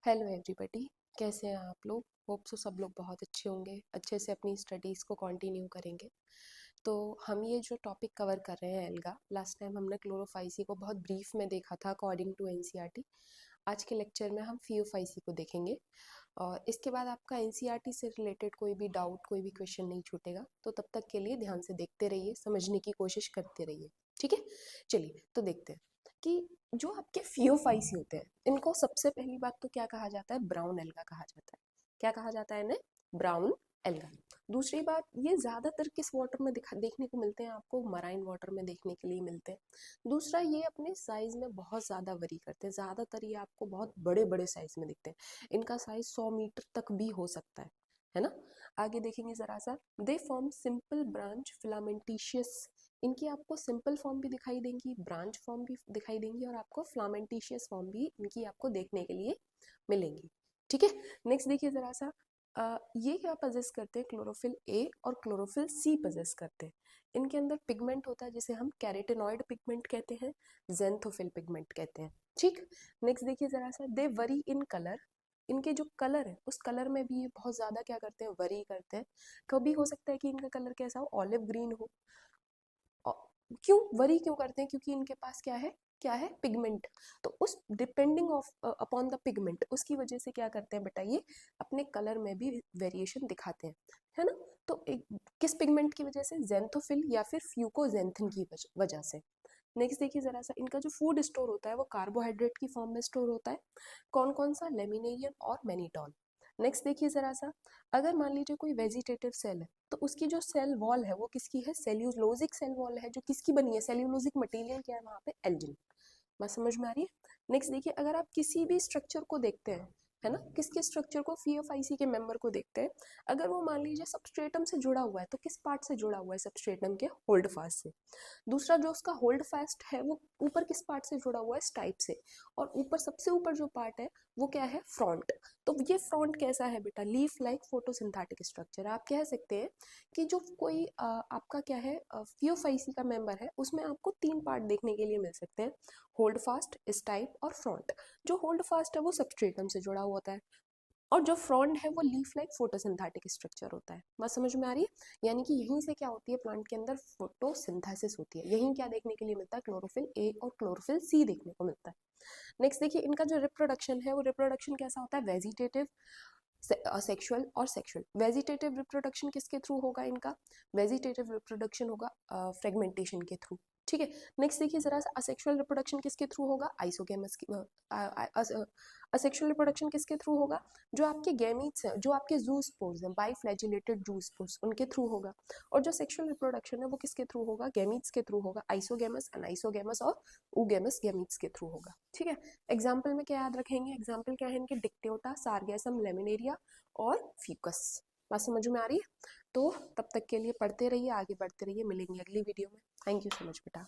Hello everybody, कैसे हैं आप लोग। होप सो सब लोग बहुत अच्छे होंगे, अच्छे से अपनी स्टडीज़ को कंटिन्यू करेंगे। तो हम ये जो टॉपिक कवर कर रहे हैं एल्गा, लास्ट टाइम हमने क्लोरोफाइसी को बहुत ब्रीफ में देखा था अकॉर्डिंग टू एनसीईआरटी। आज के लेक्चर में हम फियोफाइसी को देखेंगे और इसके बाद आपका एनसीईआरटी से रिलेटेड कोई भी डाउट, कोई भी क्वेश्चन नहीं छूटेगा। तो तब तक के लिए ध्यान से देखते रहिए, समझने की कोशिश करते रहिए। ठीक है, चलिए तो देखते हैं कि जो आपके फियोफाइसी होते हैं, इनको सबसे पहली बात तो क्या कहा जाता है, ब्राउन एल्गा कहा जाता है। क्या कहा जाता है इन्हें? Brown alga. दूसरी बात, ये ज्यादातर किस वाटर में देखने को मिलते हैं? आपको मराइन वाटर में देखने के लिए मिलते हैं। दूसरा, ये अपने साइज में बहुत ज्यादा वरी करते हैं, ज्यादातर ये आपको बहुत बड़े बड़े साइज में दिखते हैं। इनका साइज 100 मीटर तक भी हो सकता है ना। आगे देखेंगे जरा सा, दे फॉर्म सिंपल ब्रांच फिलामेंटिशियस। इनकी आपको सिंपल फॉर्म भी दिखाई देंगी, ब्रांच फॉर्म भी दिखाई देंगी और आपको फ्लामेंटिशियस फॉर्म भी इनकी आपको देखने के लिए मिलेंगी। ठीक है, नेक्स्ट देखिए जरा सा, ये क्या पजेस करते हैं? क्लोरोफिल ए और क्लोरोफिल सी पजेस करते हैं। इनके अंदर पिगमेंट होता है जिसे हम कैरेटिनॉइड पिगमेंट कहते हैं, जेंथोफिल पिगमेंट कहते हैं। ठीक, नेक्स्ट देखिए जरा सा, दे वरी इन कलर। इनके जो कलर है उस कलर में भी ये बहुत ज्यादा क्या करते हैं, वरी करते हैं। कभी हो सकता है कि इनका कलर कैसा हो, ऑलिव ग्रीन हो। क्यों वरी क्यों करते हैं? क्योंकि इनके पास क्या है पिगमेंट। तो उस depending of upon the pigment, उसकी वजह से क्या करते हैं बेटा, ये अपने कलर में भी वेरिएशन दिखाते हैं, है ना। तो किस पिगमेंट की वजह से? जेंथोफिल या फिर फ्यूकोजेंथिन की वजह से। नेक्स्ट देखिए जरा सा, इनका जो फूड स्टोर होता है वो कार्बोहाइड्रेट की फॉर्म में स्टोर होता है। कौन कौन सा? लेमिनेरियम और मैनीटॉल। नेक्स्ट देखिए जरा सा, अगर मान लीजिए कोई वेजिटेटिव सेल है तो उसकी जो सेल वॉल है वो किसकी है? सेल्यूलोजिक सेल वॉल है, जो किसकी बनी है? सेल्यूलोजिक मटेरियल क्या है वहां पे? एल्जिन। बात समझ में आ रही है? नेक्स्ट देखिए, अगर आप किसी भी स्ट्रक्चर को देखते हैं, है ना, किसके स्ट्रक्चर को? फीएफआईसी के मेंबर को देखते हैं। अगर वो मान लीजिए सबस्ट्रेटम से जुड़ा हुआ है तो किस पार्ट से जुड़ा हुआ है? सबस्ट्रेटम के होल्ड फास्ट से। दूसरा, जो उसका होल्ड फास्ट है वो ऊपर किस पार्ट से जुड़ा हुआ है? स्टाइप से। और ऊपर सबसे ऊपर जो पार्ट है वो क्या है? फ्रंट। तो ये फ्रंट कैसा है बेटा? Leaf like photosynthetic structure. आप कह सकते हैं कि जो कोई आपका क्या है, फियोफाइसी का मेंबर है, उसमें आपको 3 पार्ट देखने के लिए मिल सकते हैं, होल्ड फास्ट, स्टाइप और फ्रंट। जो होल्ड फास्ट है वो सबस्ट्रेटम से जुड़ा हुआ होता है और जो फ्रंट है वो लीफ लाइक फोटोसिंथेटिक स्ट्रक्चर होता है। बात समझ में आ रही है? यानी कि यहीं से क्या होती है, प्लांट के अंदर फोटोसिंथेसिस होती है। यहीं क्या देखने के लिए मिलता है? क्लोरोफिल ए और क्लोरोफिल सी देखने को मिलता है। नेक्स्ट देखिए, इनका जो रिप्रोडक्शन है वो रिप्रोडक्शन कैसा होता है? वेजिटेटिव, सेक्सुअल और सेक्सुअल। वेजिटेटिव रिप्रोडक्शन किसके थ्रू होगा इनका? वेजिटेटिव रिप्रोडक्शन होगा फ्रेगमेंटेशन के थ्रू। ठीक है, नेक्स्ट देखिए जरा सा, असेक्सुअल रिप्रोडक्शन किसके थ्रू होगा? आइसोगेमस की। असेक्सुअल रिप्रोडक्शन किसके थ्रू होगा? जो आपके गैमीट्स हैं, जो आपके जूस्पोर्स हैं, बाइफ्लैजिलेटेड जूस्पोर्स, उनके थ्रू होगा। और जो सेक्सुअल रिप्रोडक्शन है वो किसके थ्रू होगा? गैमीट्स के थ्रू होगा, आइसोगेमस, अनाइसोगेमस और ऊगेमस गैमीट्स के थ्रू होगा। ठीक है, एग्जाम्पल में क्या याद रखेंगे? एग्जाम्पल क्या है इनके? डिक्टेटा, सार्गेसम, लेमिनेरिया और फ्यूकस। बात समझ में आ रही है? तो तब तक के लिए पढ़ते रहिए, आगे बढ़ते रहिए, मिलेंगे अगली वीडियो में। थैंक यू सो मच बेटा।